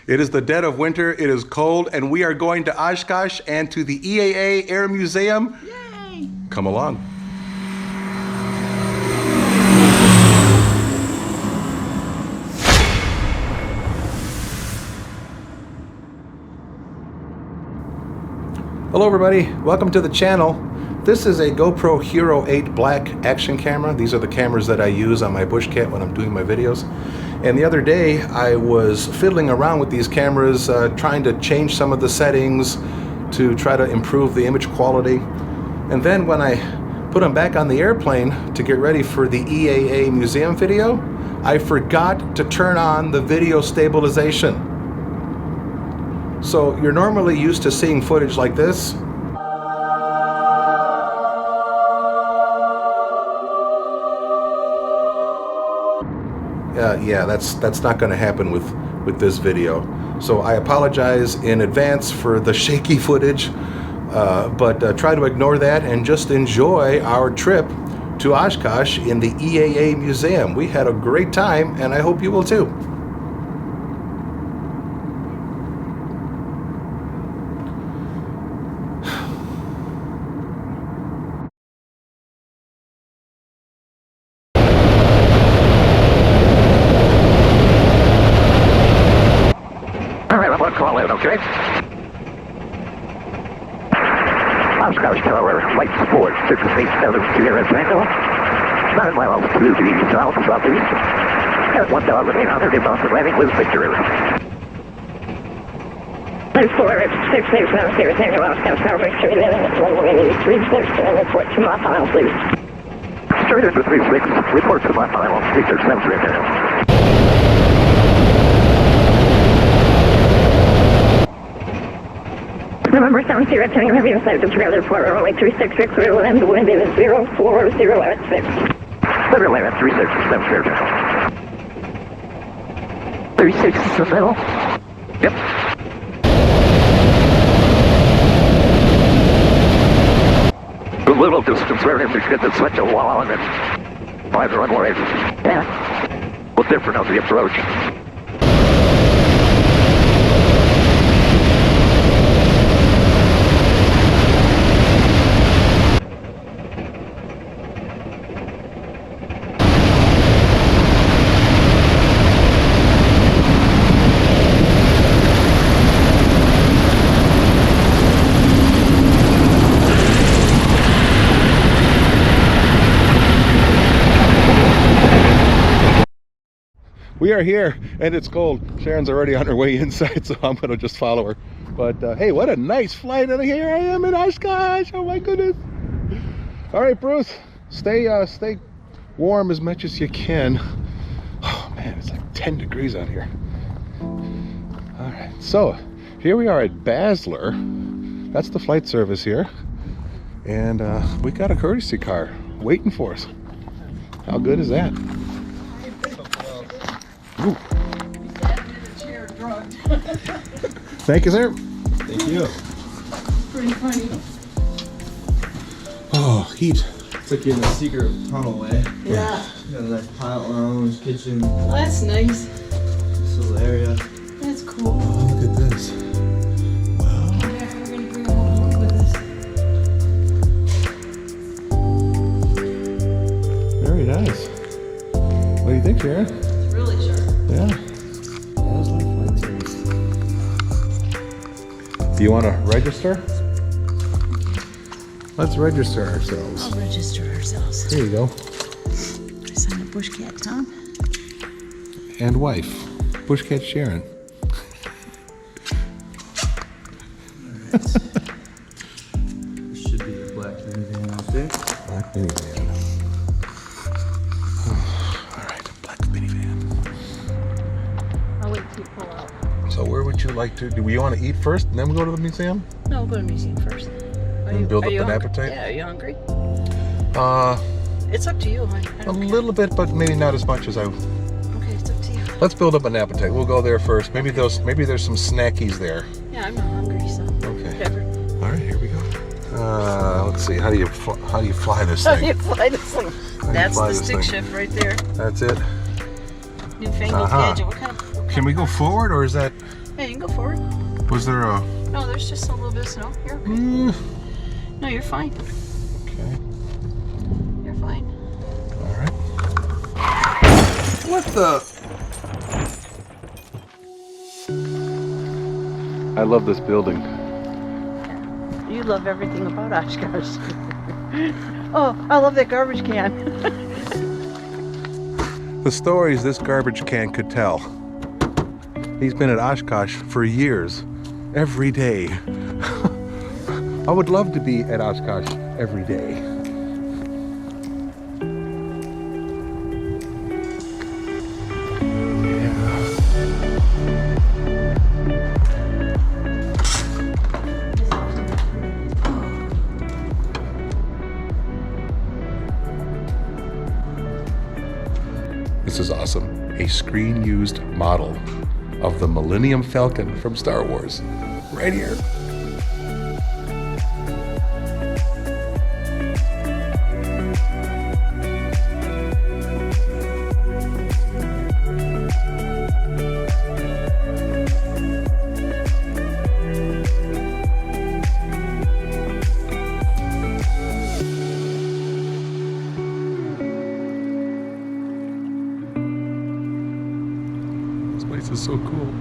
It is the dead of winter, it is cold, and we are going to Oshkosh and to the EAA Air Museum. Yay! Come along. Hello everybody, welcome to the channel. This is a GoPro Hero 8 Black action camera. These are the cameras that I use on my Bushcat when I'm doing my videos. And the other day I was fiddling around with these cameras, trying to change some of the settings to try to improve the image quality. And then when I put them back on the airplane to get ready for the EAA museum video, I forgot to turn on the video stabilization. So you're normally used to seeing footage like this. Yeah, that's not going to happen with this video. So I apologize in advance for the shaky footage, but try to ignore that and just enjoy our trip to Oshkosh in the EAA Museum. We had a great time, and I hope you will too. Call in, okay? Oshkosh Tower, Flight Support, 687 Sierra Tango. 9 miles to the south southeast. At 1,800 inbound for landing with Victory. 687 Sierra Tango, Oshkosh Tower, Victory, landing at runway 36, and report to my final, please. Straight into 36, report to my final, 667 Sierra Tango. November 7 Sierra Tango, have you decided to trailer for runway 36, we will land the wind is 040 at 6. Clear land at 367 Sierra Tango. 36 is the middle. Yep. A little distance there, and we get to switch a wall and then find the runway. Yeah. Well, different on the approach. We are here and it's cold. Sharon's already on her way inside, so I'm gonna just follow her. But hey, what a nice flight, and here I am in Oshkosh. Oh my goodness. All right, Bruce, stay warm as much as you can. Oh man, it's like 10 degrees out here. All right, so here we are at Basler. That's the flight service here, and we got a courtesy car waiting for us. How good is that? Ooh. Thank you, sir. Thank you. Pretty funny. Oh, heat. It's like you're in a secret tunnel, eh? Yeah. You got a nice pilot lounge, kitchen, Well, that's nice. this little area. That's cool. Oh, look at this. Wow. Yeah, we're gonna bring a whole book with us. Very nice. What do you think, Sharon? It's really sharp. Yeah. That's like flight service. Do you want to register? Let's register ourselves. I'll register ourselves. Here you go. Sign up Bushcat Tom. And wife, Bushcat Sharon. There should be a black minivan out there. Black minivan. All right, black minivan. I'll wait till you pull out. So where would you like to, do we want to eat first and then we go to the museum? No, we'll go to the museum first. And build up an hungry? appetite? Yeah, are you hungry? It's up to you. I a don't care. little bit, but maybe not as much as I. Okay, it's up to you. Let's build up an appetite. We'll go there first. Maybe there's some snackies there. Yeah, I'm not hungry, so Okay. whatever. All right, here we go. Let's see. How do you fly this How do thing? you fly this thing? How do you That's fly the this stick thing? shift right there. That's it. Newfangled Uh-huh. gadget. What kind of Can we go forward, or is that? Hey, you can go forward. Was there a... No, there's just a little bit of snow. You're okay. No, you're fine. Okay. You're fine. All right. What the? I love this building. You love everything about Oshkosh. Oh, I love that garbage can. The stories this garbage can could tell. He's been at Oshkosh for years, every day. I would love to be at Oshkosh every day. This is awesome. A screen-used model of the Millennium Falcon from Star Wars. Right here. This place is so cool.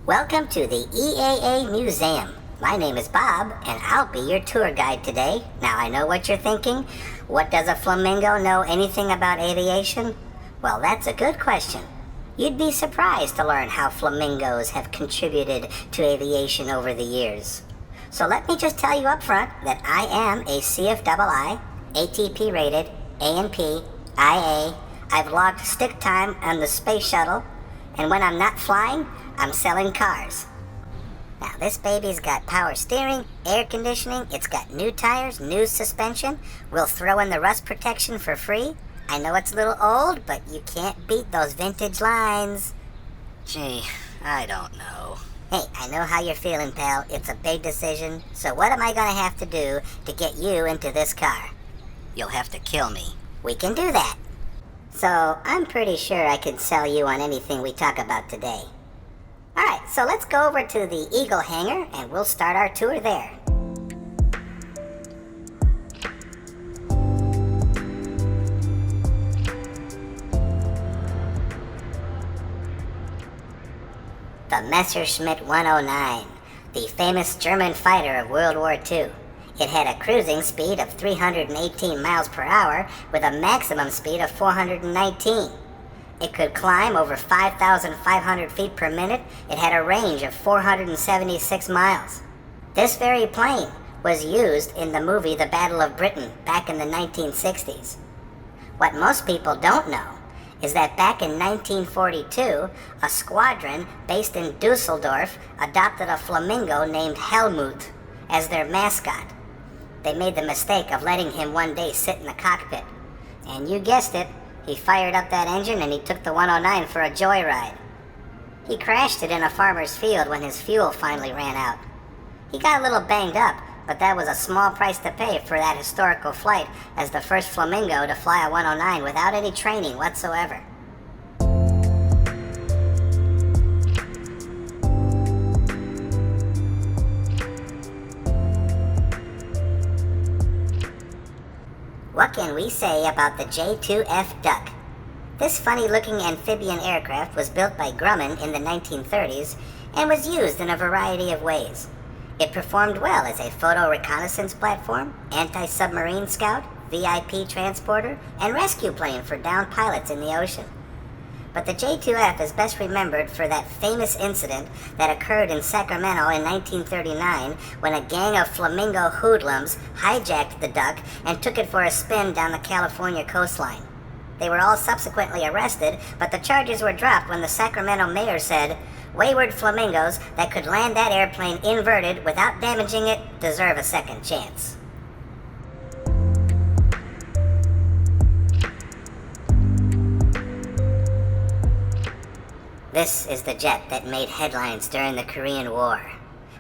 Welcome to the EAA Museum. My name is Bob, and I'll be your tour guide today. Now, I know what you're thinking. What does a flamingo know anything about aviation? Well, that's a good question. You'd be surprised to learn how flamingos have contributed to aviation over the years. So let me just tell you up front that I am a CFII, ATP rated, A&P, IA. I've logged stick time on the space shuttle, and when I'm not flying, I'm selling cars. Now this baby's got power steering, air conditioning, it's got new tires, new suspension. We'll throw in the rust protection for free. I know it's a little old, but you can't beat those vintage lines. Gee, I don't know. Hey, I know how you're feeling, pal. It's a big decision. So what am I gonna have to do to get you into this car? You'll have to kill me. We can do that. So I'm pretty sure I can sell you on anything we talk about today. Alright, so let's go over to the Eagle hangar and we'll start our tour there. The Messerschmitt 109, the famous German fighter of World War II. It had a cruising speed of 318 miles per hour with a maximum speed of 419. It could climb over 5,500 feet per minute. It had a range of 476 miles. This very plane was used in the movie The Battle of Britain back in the 1960s. What most people don't know is that back in 1942, a squadron based in Dusseldorf adopted a flamingo named Helmut as their mascot. They made the mistake of letting him one day sit in the cockpit. And you guessed it, he fired up that engine and he took the 109 for a joyride. He crashed it in a farmer's field when his fuel finally ran out. He got a little banged up, but that was a small price to pay for that historical flight as the first flamingo to fly a 109 without any training whatsoever. What can we say about the J-2F Duck? This funny-looking amphibian aircraft was built by Grumman in the 1930s and was used in a variety of ways. It performed well as a photo reconnaissance platform, anti-submarine scout, VIP transporter, and rescue plane for downed pilots in the ocean. But the J-2F is best remembered for that famous incident that occurred in Sacramento in 1939 when a gang of flamingo hoodlums hijacked the Duck and took it for a spin down the California coastline. They were all subsequently arrested, but the charges were dropped when the Sacramento mayor said, "Wayward flamingos that could land that airplane inverted without damaging it deserve a second chance." This is the jet that made headlines during the Korean War.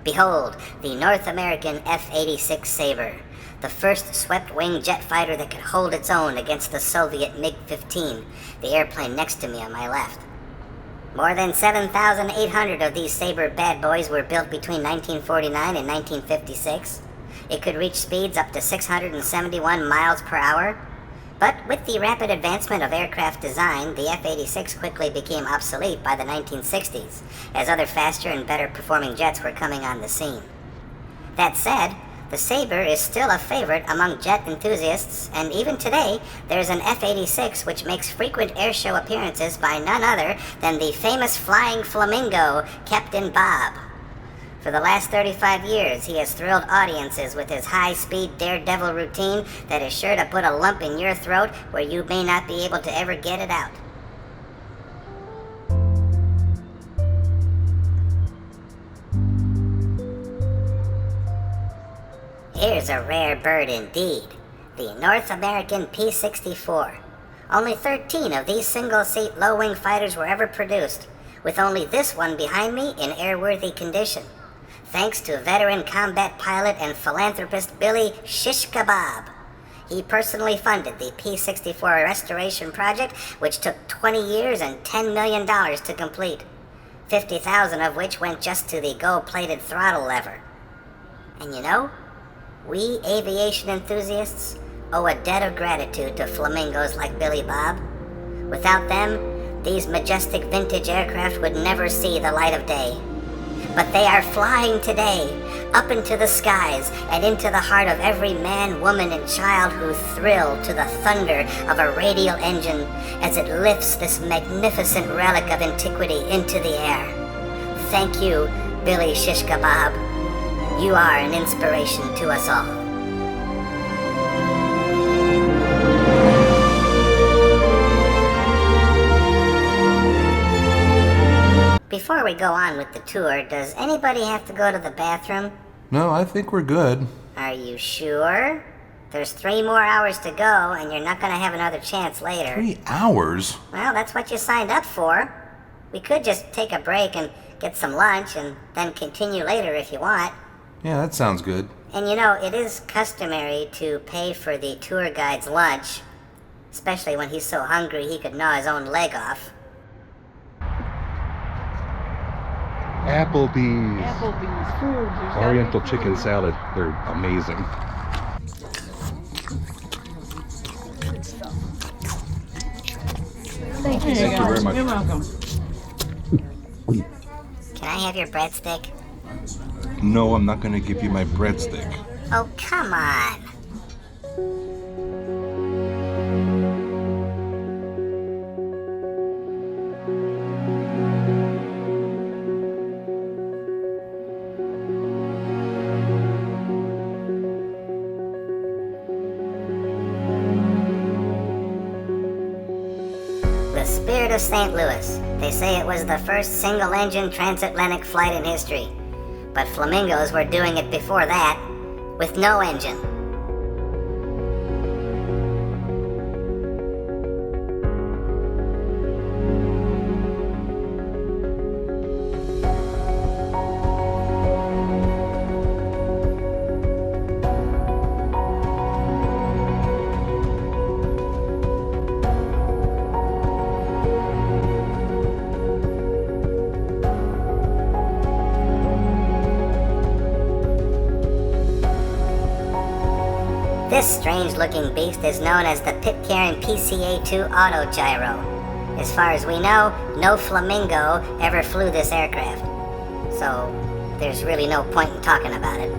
Behold, the North American F-86 Sabre, the first swept-wing jet fighter that could hold its own against the Soviet MiG-15, the airplane next to me on my left. More than 7,800 of these Sabre bad boys were built between 1949 and 1956. It could reach speeds up to 671 miles per hour. But with the rapid advancement of aircraft design, the F-86 quickly became obsolete by the 1960s, as other faster and better performing jets were coming on the scene. That said, the Sabre is still a favorite among jet enthusiasts, and even today, there's an F-86 which makes frequent airshow appearances by none other than the famous flying flamingo, Captain Bob. For the last 35 years, he has thrilled audiences with his high-speed daredevil routine that is sure to put a lump in your throat where you may not be able to ever get it out. Here's a rare bird indeed, the North American P-64. Only 13 of these single-seat low-wing fighters were ever produced, with only this one behind me in airworthy condition, thanks to veteran combat pilot and philanthropist Billy Shish Kebab. He personally funded the P-64 restoration project, which took 20 years and $10 million to complete, $50,000 of which went just to the gold-plated throttle lever. And you know, we aviation enthusiasts owe a debt of gratitude to flamingos like Billy Bob. Without them, these majestic vintage aircraft would never see the light of day. But they are flying today, up into the skies and into the heart of every man, woman, and child who thrill to the thunder of a radial engine as it lifts this magnificent relic of antiquity into the air. Thank you, Billy Shish Kebab. You are an inspiration to us all. Before we go on with the tour, does anybody have to go to the bathroom? No, I think we're good. Are you sure? There's 3 more hours to go, and you're not going to have another chance later. 3 hours? Well, that's what you signed up for. We could just take a break and get some lunch, and then continue later if you want. Yeah, that sounds good. And you know, it is customary to pay for the tour guide's lunch, especially when he's so hungry he could gnaw his own leg off. Applebee's. Applebee's food. There's gotta be Oriental food. chicken salad. They're amazing. Thank you, Thank you very much. You're welcome. Can I have your breadstick? No, I'm not going to give you my breadstick. Oh, come on. The Spirit of St. Louis. They say it was the first single-engine transatlantic flight in history. But flamingos were doing it before that, with no engine. This strange-looking beast is known as the Pitcairn PCA-2 Autogyro. As far as we know, no flamingo ever flew this aircraft. So, there's really no point in talking about it.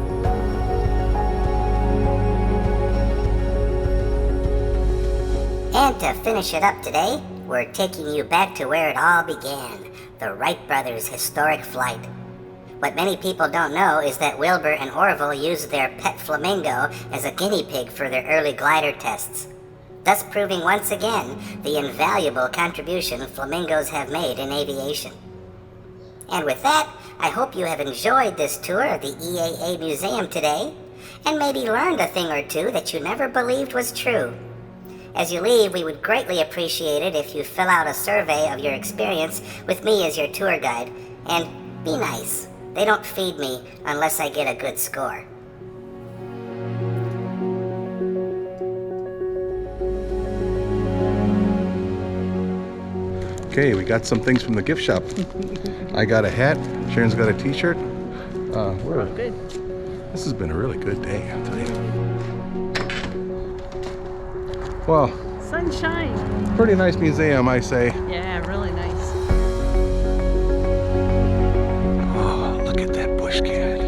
And to finish it up today, we're taking you back to where it all began, the Wright brothers' historic flight. What many people don't know is that Wilbur and Orville used their pet flamingo as a guinea pig for their early glider tests, thus proving once again the invaluable contribution flamingos have made in aviation. And with that, I hope you have enjoyed this tour of the EAA Museum today, and maybe learned a thing or two that you never believed was true. As you leave, we would greatly appreciate it if you fill out a survey of your experience with me as your tour guide, and be nice. They don't feed me unless I get a good score. Okay, we got some things from the gift shop. I got a hat. Sharon's got a t-shirt. Good. This has been a really good day, I'll tell you. Well, Sunshine. pretty nice museum, I say. Yeah, really nice. Oh, look at that Bushcat.